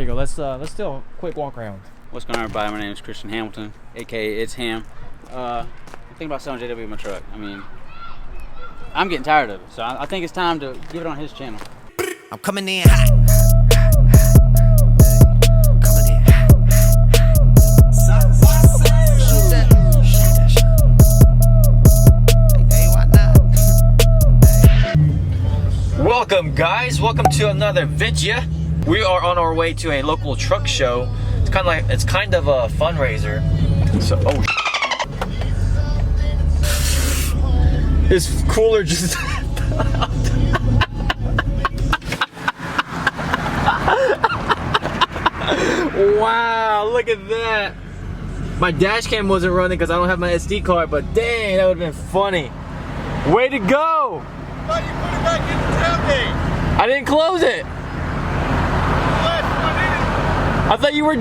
There you go. Let's do a quick walk around. What's going on, everybody? My name is Christian Hamilton, aka It's Ham. I'm thinking about selling JW my truck. I mean, I'm getting tired of it, so I think it's time to give it on his channel. I'm coming in hot. Coming in hot. Welcome, guys. Welcome to another video. We are on our way to a local truck show. It's kind of a fundraiser. So, this cooler just. Wow, look at that. My dash cam wasn't running because I don't have my SD card, but dang, that would have been funny. Way to go! I thought you put it back in the tailgate. I didn't close it. I thought you were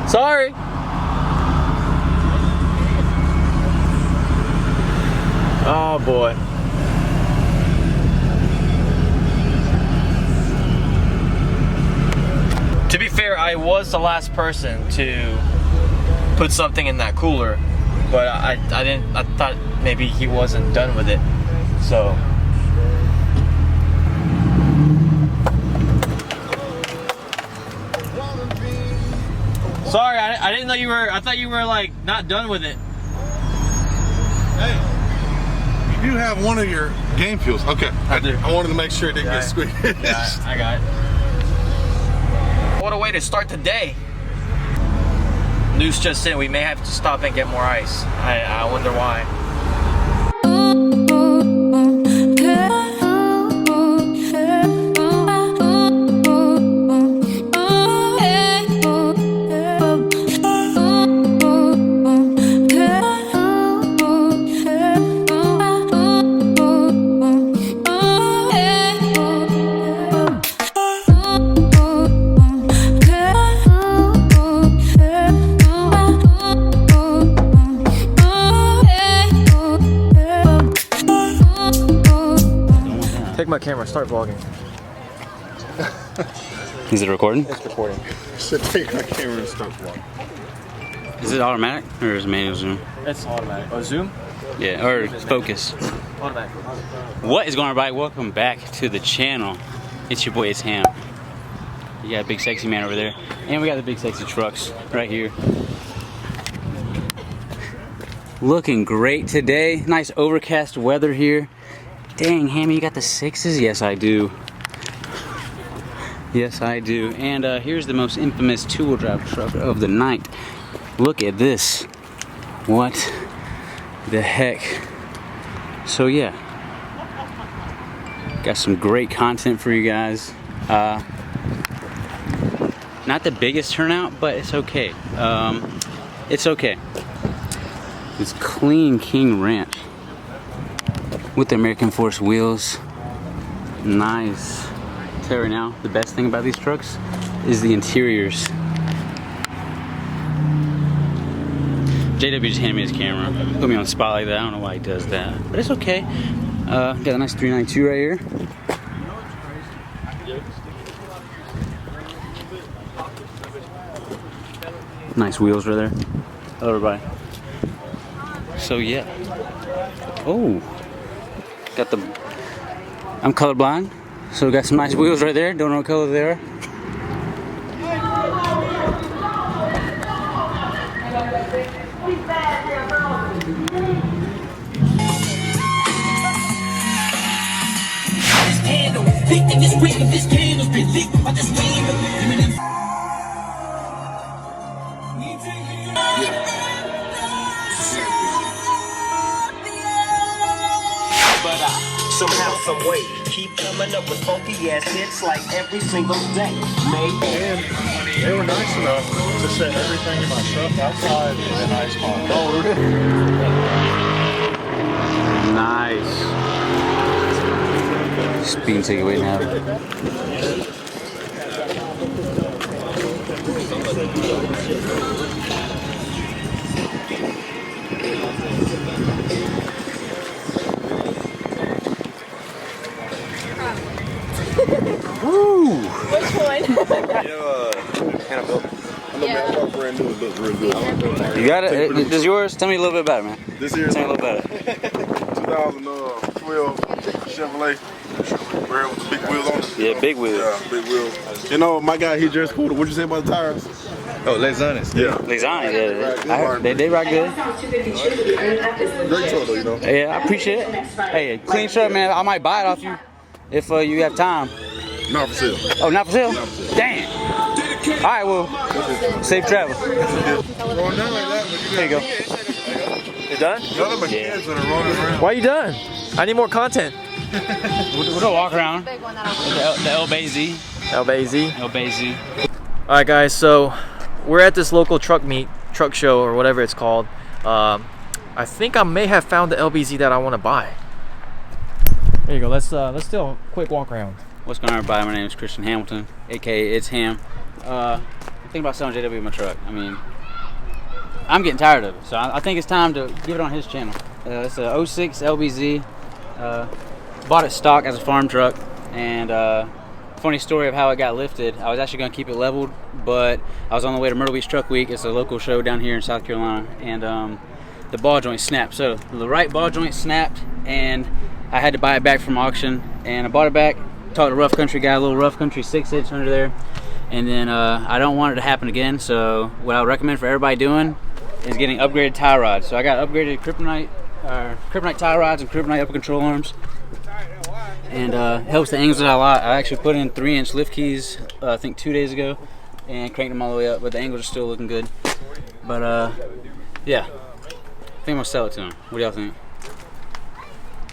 sorry. Oh boy. To be fair, I was the last person to put something in that cooler, but I thought maybe he wasn't done with it. So sorry, I didn't know you were. I thought you were like not done with it. Hey, you do have one of your game fuels. Okay, I do. I wanted to make sure it didn't get squeezed. Yeah, I got it. What a way to start the day. News just in, we may have to stop and get more ice. I wonder why. Take my camera, start vlogging. Is it recording? It's recording. So take my camera and start vlogging. Is it automatic or is it manual zoom? It's automatic. Oh, zoom? Yeah, or focus. Automatic. What is going on, everybody? Welcome back to the channel. It's your boy, It's Ham. You got a big sexy man over there. And we got the big sexy trucks right here. Looking great today. Nice overcast weather here. Dang, Hammy, you got the 6s? Yes, I do. Yes, I do. And here's the most infamous two-wheel drive truck of the night. Look at this. What the heck? So yeah, got some great content for you guys. Not the biggest turnout, but it's okay. It's okay. It's clean King Ranch with the American Force wheels. Nice. I'll tell you right now, the best thing about these trucks is the interiors. JW just handed me his camera. Put me on the spot like that. I don't know why he does that, but it's okay. Got a nice 392 right here. Nice wheels right there. Hello, everybody. So yeah. Oh. Got the, I'm colorblind, so we got some nice wheels right there. Don't know what color they are. Somehow, some way, keep coming up with funky ass hits like every single day. And they were nice enough to set everything in my truck outside in an ice pond. Oh, really? Nice. Speeding ticket waiting out. Woo! Which one? You know, brand new. It looks real good. You got it? This is yours? Tell me a little bit about it, man. This here is Tell me a little bit about it. 2012 Chevrolet. With the big wheels on it. Yeah, big wheels. Yeah, big wheels. You know, my guy, he just pulled it. What'd you say about the tires? Oh, Lexanis. Yeah. Lexani, yeah. They rock good. Great truck though, you know. Yeah, I appreciate it. Hey, clean truck, man. I might buy it off you if you have time. Not for sale. Oh, not for sale? Damn. All right, well, safe travel. There you go. You done? Yeah. Why are you done? I need more content. We'll go walk around. The El Bazy. El Bazy. El Bazy. All right, guys. So we're at this local truck show, or whatever it's called. I think I may have found the LBZ that I want to buy. There you go. Let's do a quick walk around. What's going on, everybody? My name is Christian Hamilton, aka It's Ham. I'm thinking about selling JW my truck. I mean, I'm getting tired of it, so I think it's time to give it on his channel. It's a 06 LBZ. Bought it stock as a farm truck, and funny story of how it got lifted. I was actually going to keep it leveled, but I was on the way to Myrtle Beach Truck Week. It's a local show down here in South Carolina, and the ball joint snapped. So the right ball joint snapped, and I had to buy it back from auction, and I bought it back. Talked to a rough country guy, a little rough country 6-inch under there, and then I don't want it to happen again. So what I would recommend for everybody doing is getting upgraded tie rods. So I got upgraded kryptonite tie rods and kryptonite upper control arms, and helps the angles out a lot. I actually put in 3-inch lift keys I think 2 days ago and cranked them all the way up, but the angles are still looking good. But yeah, I think I'm gonna sell it to him. What do y'all think?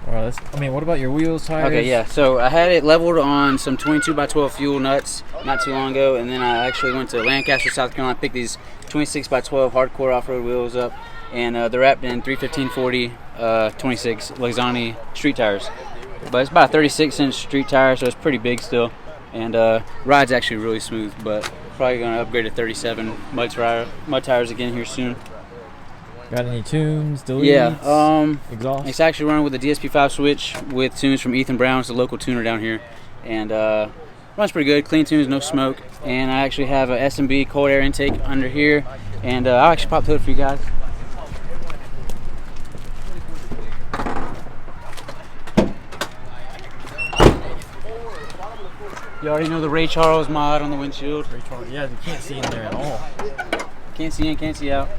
Well, what about your wheels, tires? Okay, yeah. So I had it leveled on some 22x12 fuel nuts not too long ago, and then I actually went to Lancaster, South Carolina, picked these 26x12 hardcore off-road wheels up, and they're wrapped in 315/40 26 Lexani street tires. But it's about a 36-inch street tire, so it's pretty big still, and ride's actually really smooth. But probably gonna upgrade to 37 mud tires again here soon. Got any tunes, deletes? Yeah, exhaust? it's actually running with a DSP5 switch with tunes from Ethan Brown. It's a local tuner down here, and runs pretty good. Clean tunes, no smoke. And I actually have a S&B cold air intake under here, and I'll actually pop the hood for you guys. You already know the Ray Charles mod on the windshield. Ray Charles, yeah, you can't see in there at all. Can't see in, can't see out.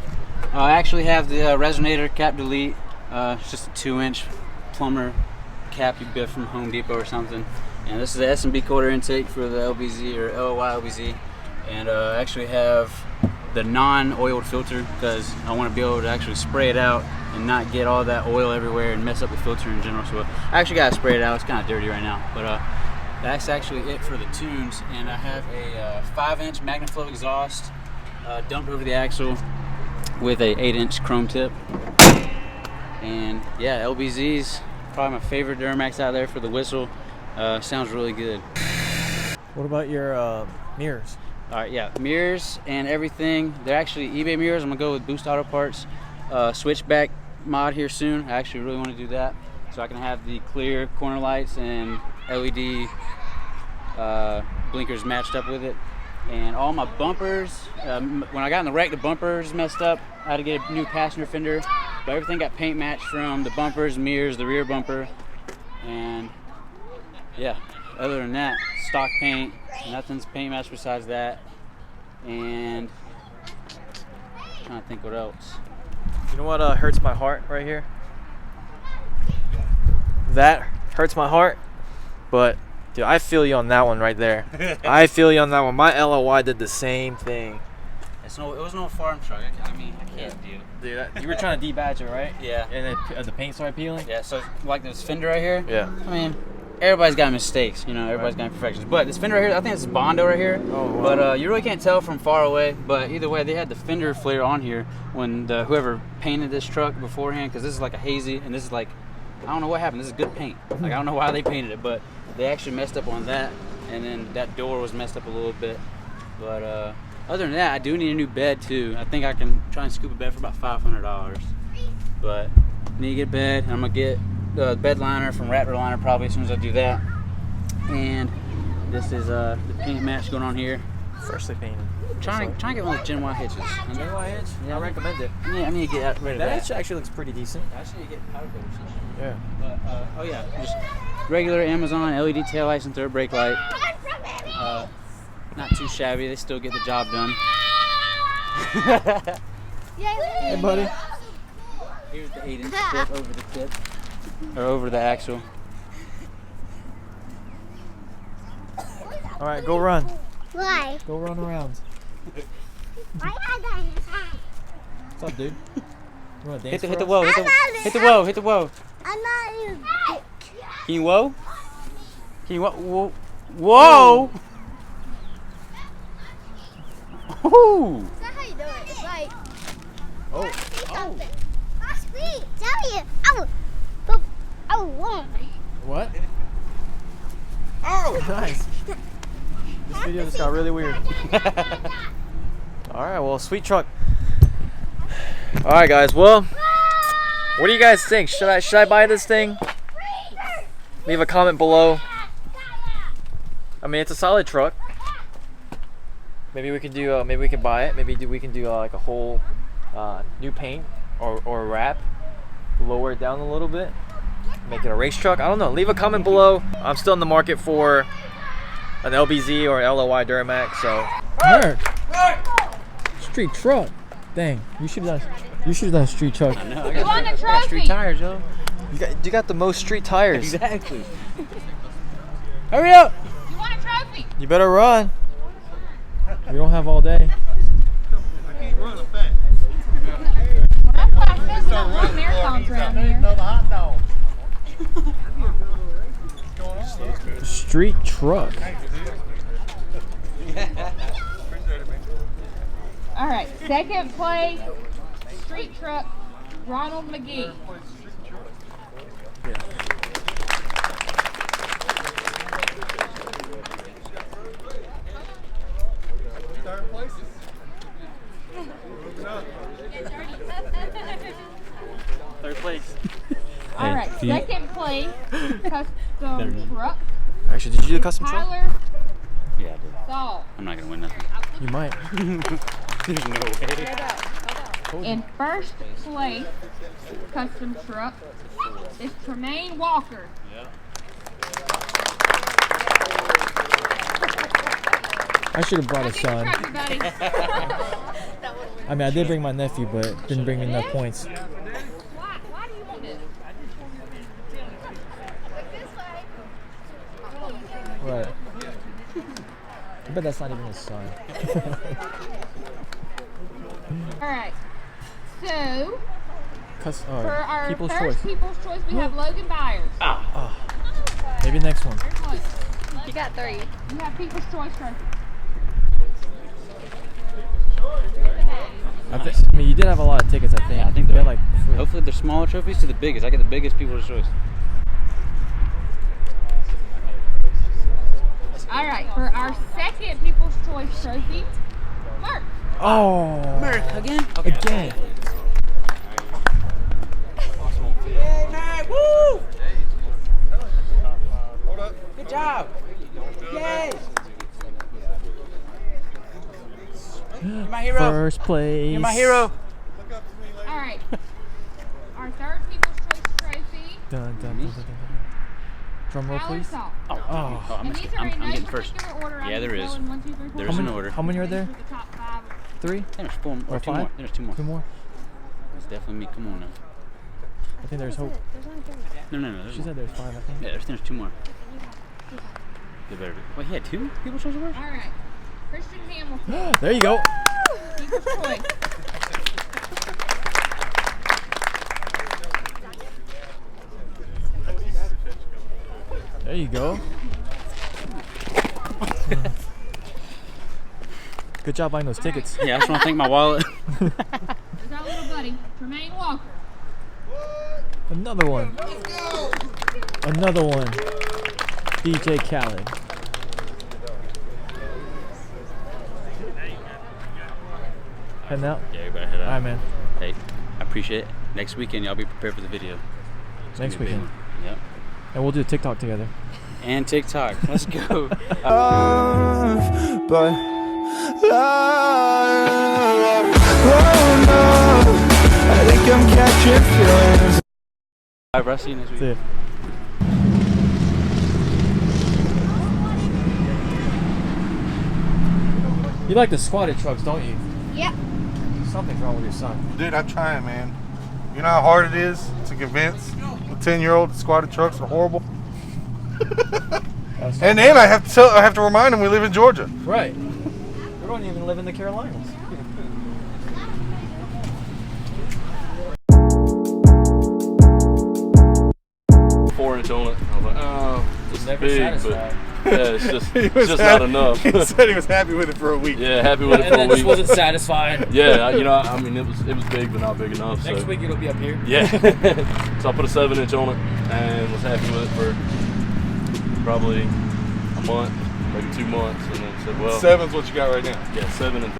I actually have the resonator cap delete. It's just a 2-inch plumber cap you get from Home Depot or something. And this is the S&B cold air intake for the LBZ or LOY LBZ. And I actually have the non-oiled filter because I want to be able to actually spray it out and not get all that oil everywhere and mess up the filter in general. So I actually got to spray it out. It's kind of dirty right now, but that's actually it for the tunes. And I have a 5-inch MagnaFlow exhaust dumped over the axle with a 8-inch chrome tip. And yeah, LBZ's probably my favorite Duramax out there for the whistle. Sounds really good. What about your mirrors? All right, yeah, mirrors and everything. They're actually eBay mirrors. I'm gonna go with Boost Auto Parts switchback mod here soon. I actually really want to do that, so I can have the clear corner lights and LED blinkers matched up with it. And all my bumpers, when I got in the wreck, the bumpers messed up. I had to get a new passenger fender, but everything got paint matched from the bumpers, mirrors, the rear bumper, and yeah, other than that, stock paint, nothing's paint matched besides that. And I'm trying to think what else. You know what hurts my heart right here? That hurts my heart, but dude, I feel you on that one right there. I feel you on that one. My LOY did the same thing. It was no farm truck. I mean, I can't do. Dude, you were trying to debadge it, right? Yeah. And then the paint started peeling? Yeah, so like this fender right here. Yeah. I mean, everybody's got mistakes, you know, everybody's got imperfections. But this fender right here, I think it's Bondo right here. Oh, wow. But you really can't tell from far away. But either way, they had the fender flare on here when whoever painted this truck beforehand, because this is like a hazy, and this is like, I don't know what happened. This is good paint. Like, I don't know why they painted it, but they actually messed up on that, and then that door was messed up a little bit. But other than that, I do need a new bed too. I think I can try and scoop a bed for about $500. But I need to get a bed, and I'm gonna get the bed liner from Raptor Liner probably as soon as I do that. And this is the paint match going on here. Freshly painted. Trying to get one of those Gen Y hitches. Gen Y hitch? Yeah, I recommend it. Yeah, I need to get rid of That that. hitch actually looks pretty decent. I actually need to get powder coaters. Yeah. But, oh yeah, just regular Amazon LED taillights and third brake light. Not too shabby. They still get the job done. Hey, buddy. Here's the 8-inch strip over the tip, or over the axle. All right, go run. Why? Go run around. Why are they? What's up, dude? You want to dance? Hit the whoa, hit the whoa, hit the whoa. I'm not you. Can you whoa? Can you whoa? Whoa! Whoa! That's how you do it. It's like. Oh. Something. Oh, sweet. Tell you. Oh. Oh, whoa. What? Oh, nice. This video just got really weird. All right, well, sweet truck. All right, guys. Well, what do you guys think? Should I buy this thing? Leave a comment below. I mean, it's a solid truck. Maybe we can do. Maybe we can buy it. Maybe we can do like a whole new paint or wrap. Lower it down a little bit. Make it a race truck. I don't know. Leave a comment below. I'm still in the market for an LBZ or an LOY Duramax. So. Street truck. Dang, you should have done a street truck. I know. You want a I got trophy? street tires, yo. You got the most street tires. Exactly. Hurry up! You want a trophy? You better run. We don't have all day. That's why I said we don't run marathons around here. Street truck. All right, second place, street truck, Ronald McGee. Third place. All right, second place, custom truck, Actually, did you do the custom truck? Tyler Yeah, I did. Saul. I'm not gonna win nothing. You might. There's no way. In first place, custom truck, is Tremaine Walker. I should have brought a son. Trophy, buddy. I mean, I did bring my nephew, but it didn't bring me enough points. Why do you want it? Right. I bet that's not even his son. All right, so for our People's first choice. People's Choice, we have Logan Byers. Maybe next one. Very close. You got 3. You have People's Choice trophy. I mean, you did have a lot of tickets, I think. Yeah, I think you they're got like 3. Hopefully they're smaller trophies to the biggest. I get the biggest people's choice. All right, for our second People's Choice trophy, Mark. Oh. America again? Again. Woo! Good job. Yay! You're my hero. First place. You're my hero. All right, our third People's Choice trophy, Dun, dun, dun, dun, dun, dun. Drum roll, Tyler please. Saul. Oh. And these are in I'm no getting first. particular order. Yeah, I'm there just is. going 1, 2, 3, 4. There's an order. How many are there? These are the top 5. 3 There's 4 or or 2 5? more. There's 2 more. 2 more. It's definitely me. Come on now. I think there's hope. No. There's She more. said there's 5, I think. Yeah, there's 2 more. They better be. Wait, he had 2 people's choice awards? All right, Christian Hamilton, There you go. People's Choice. There you go. Good job buying those tickets. Yeah, I just want to thank my wallet. There's our little buddy, Tremaine Walker. Another one. Another one. DJ Khaled. Heading out? Yeah, you better head out. Alright, man. Hey, I appreciate it. Next weekend, y'all be prepared for the video. It's Next gonna be a big weekend. one. Yep. And we'll do a TikTok together. And TikTok. Let's go. But I think I'm catching feelings. All right, bro. See you next week. See ya. You like the squatted trucks, don't you? Yep. Something's wrong with your son. Dude, I'm trying, man. You know how hard it is to convince a 10-year-old that squatted trucks are horrible? And then I have to remind him we live in Georgia. Right. We don't even live in the Carolinas. 4-inch on it. I was like, oh, it's Never big, satisfied. but yeah, it's just not enough. He said he was happy with it for a week. Yeah, happy with it And for a then just week. wasn't satisfied. Yeah, you know, I mean, it was big, but not big enough. Next so. week it'll be up here. Yeah. So I put a 7-inch on it and was happy with it for probably a month, maybe 2 months, and then said, well, 7's what you got right now. yeah, 7 and